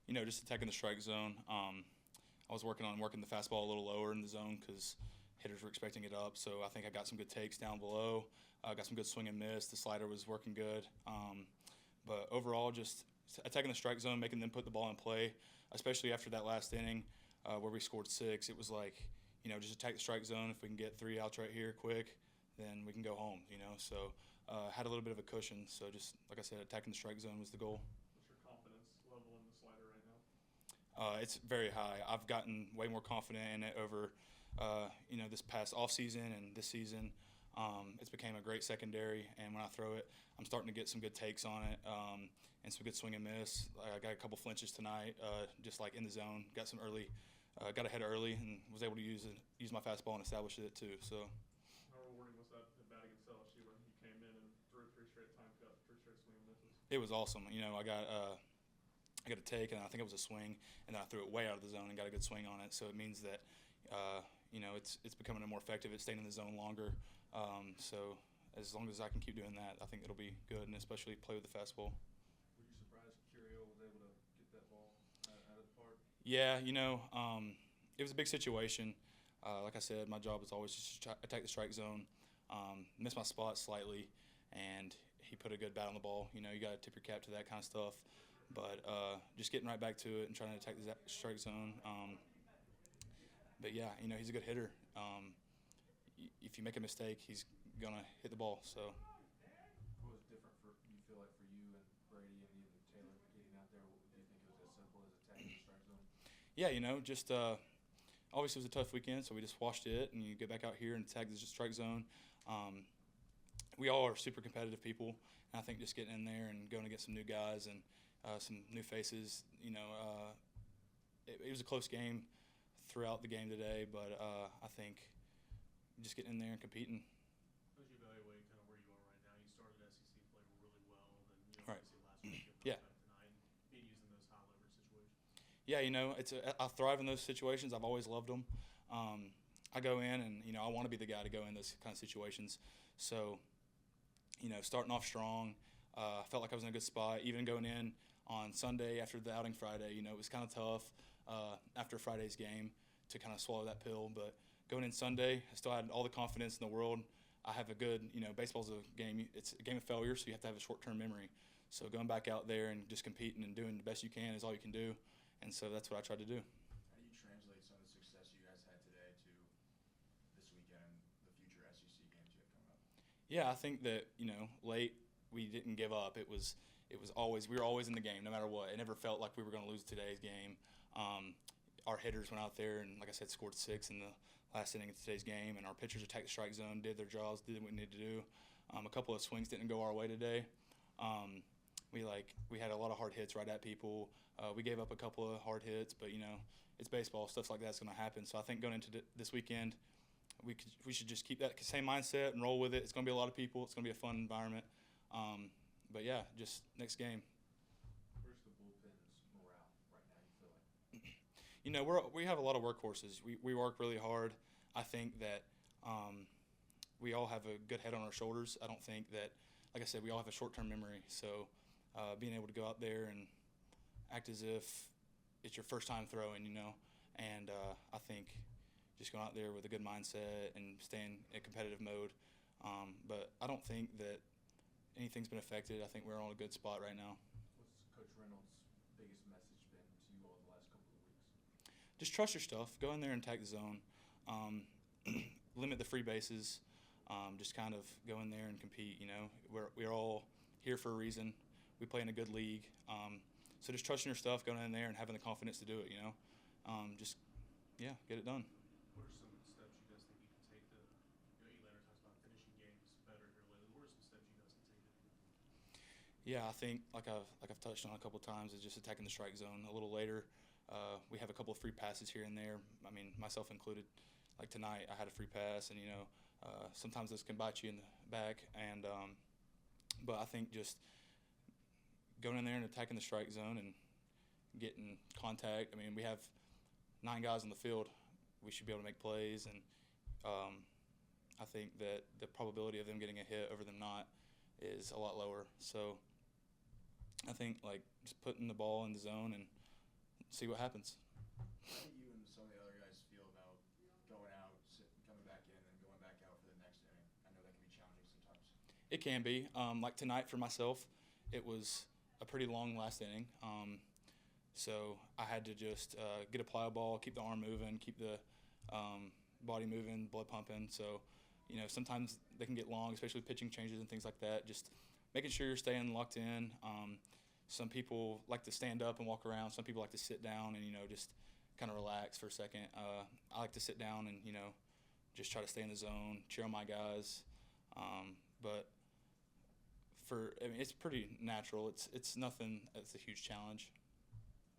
just attacking the strike zone. I was working the fastball a little lower in the zone because hitters were expecting it up. So I think I got some good takes down below. Got some good swing and miss. The slider was working good. But overall, just attacking the strike zone, making them put the ball in play, especially after that last inning where we scored 6. It was like, just attack the strike zone. If we can get 3 outs right here quick, then we can go home, So had a little bit of a cushion. So just, like I said, attacking the strike zone was the goal. What's your confidence level in the slider right now? It's very high. I've gotten way more confident in it over, this past off season and this season. It's became a great secondary, and when I throw it, I'm starting to get some good takes on it and some good swing and miss. I got a couple flinches tonight, just like in the zone. Got some early, got ahead early, and was able to use my fastball and establish it too. So. How rewarding was that at bat against LSU when you came in and threw 3 straight time cut, 3 straight swing and misses? It was awesome. I got a take, and I think it was a swing, and then I threw it way out of the zone and got a good swing on it. So it means that, it's becoming more effective. It's staying in the zone longer. So as long as I can keep doing that, I think it'll be good, and especially play with the fastball. Were you surprised Curio was able to get that ball out of the park? Yeah, it was a big situation. Like I said, my job is always just to attack the strike zone. Missed my spot slightly, and he put a good bat on the ball. You got to tip your cap to that kind of stuff. But just getting right back to it and trying to attack the strike zone. But yeah, he's a good hitter. If you make a mistake, he's gonna hit the ball. So. What was different you feel like for you and Brady and even Taylor getting out there? Do you think it was as simple as attacking the strike zone? Yeah, just obviously it was a tough weekend, so we just washed it and you get back out here and attack the strike zone. We all are super competitive people, and I think just getting in there and going to get some new guys and some new faces, it was a close game throughout the game today, but I think just getting in there and competing. How would you evaluate kind of where you are right now? You started SEC play really well, then Right. obviously last week you Yeah. back tonight, being used in those high leverage situations. Yeah, I thrive in those situations. I've always loved them. I go in and I want to be the guy to go in those kind of situations. So, starting off strong, felt like I was in a good spot. Even going in on Sunday after the outing Friday, it was kind of tough after Friday's game to kind of swallow that pill. But going in Sunday, I still had all the confidence in the world. I have a good, baseball's a game. It's a game of failure, so you have to have a short-term memory. So going back out there and just competing and doing the best you can is all you can do. And so that's what I tried to do. How do you translate some of the success you guys had today to this weekend and the future SEC games you have coming up? Yeah, I think that late we didn't give up. It was always, we were always in the game no matter what. It never felt like we were going to lose today's game. Our hitters went out there and, like I said, scored 6 in the last inning of today's game, and our pitchers attacked the strike zone, did their jobs, did what we needed to do. A couple of swings didn't go our way today. We had a lot of hard hits right at people. We gave up a couple of hard hits, but it's baseball. Stuff like that's going to happen. So I think going into this weekend, we should just keep that same mindset and roll with it. It's going to be a lot of people. It's going to be a fun environment. But yeah, just next game. Where's the bullpen's morale right now, you feel like? We have a lot of workhorses. We work really hard. I think that we all have a good head on our shoulders. I don't think that, like I said, we all have a short-term memory. So being able to go out there and act as if it's your first time throwing, and I think just going out there with a good mindset and staying in competitive mode. But I don't think that anything's been affected. I think we're on a good spot right now. What's Coach Reynolds' biggest message been to you all the last couple of weeks? Just trust your stuff. Go in there and attack the zone. Limit the free bases. Just kind of go in there and compete. We're all here for a reason. We play in a good league. So just trusting your stuff, going in there and having the confidence to do it. Get it done. What are some steps you guys think you can take to, Elander talks about finishing games better here lately. What are some steps you guys can take to do that? Yeah, I think like I've touched on a couple of times is just attacking the strike zone a little later. We have a couple of free passes here and there. I mean, myself included. Like tonight, I had a free pass, and sometimes this can bite you in the back. And but I think just going in there and attacking the strike zone and getting contact. I mean, we have 9 guys on the field. We should be able to make plays, and I think that the probability of them getting a hit over them not is a lot lower. So I think just putting the ball in the zone and see what happens. How do you and some of the other guys feel about going out, coming back in, and going back out for the next inning? I know that can be challenging sometimes. It can be. Like tonight for myself, it was a pretty long last inning. So I had to just get a plyo ball, keep the arm moving, keep the body moving, blood pumping. So, sometimes they can get long, especially with pitching changes and things like that. Just making sure you're staying locked in. Some people like to stand up and walk around. Some people like to sit down and, just kind of relax for a second. I like to sit down and, just try to stay in the zone, cheer on my guys. But it's pretty natural. It's nothing that's a huge challenge.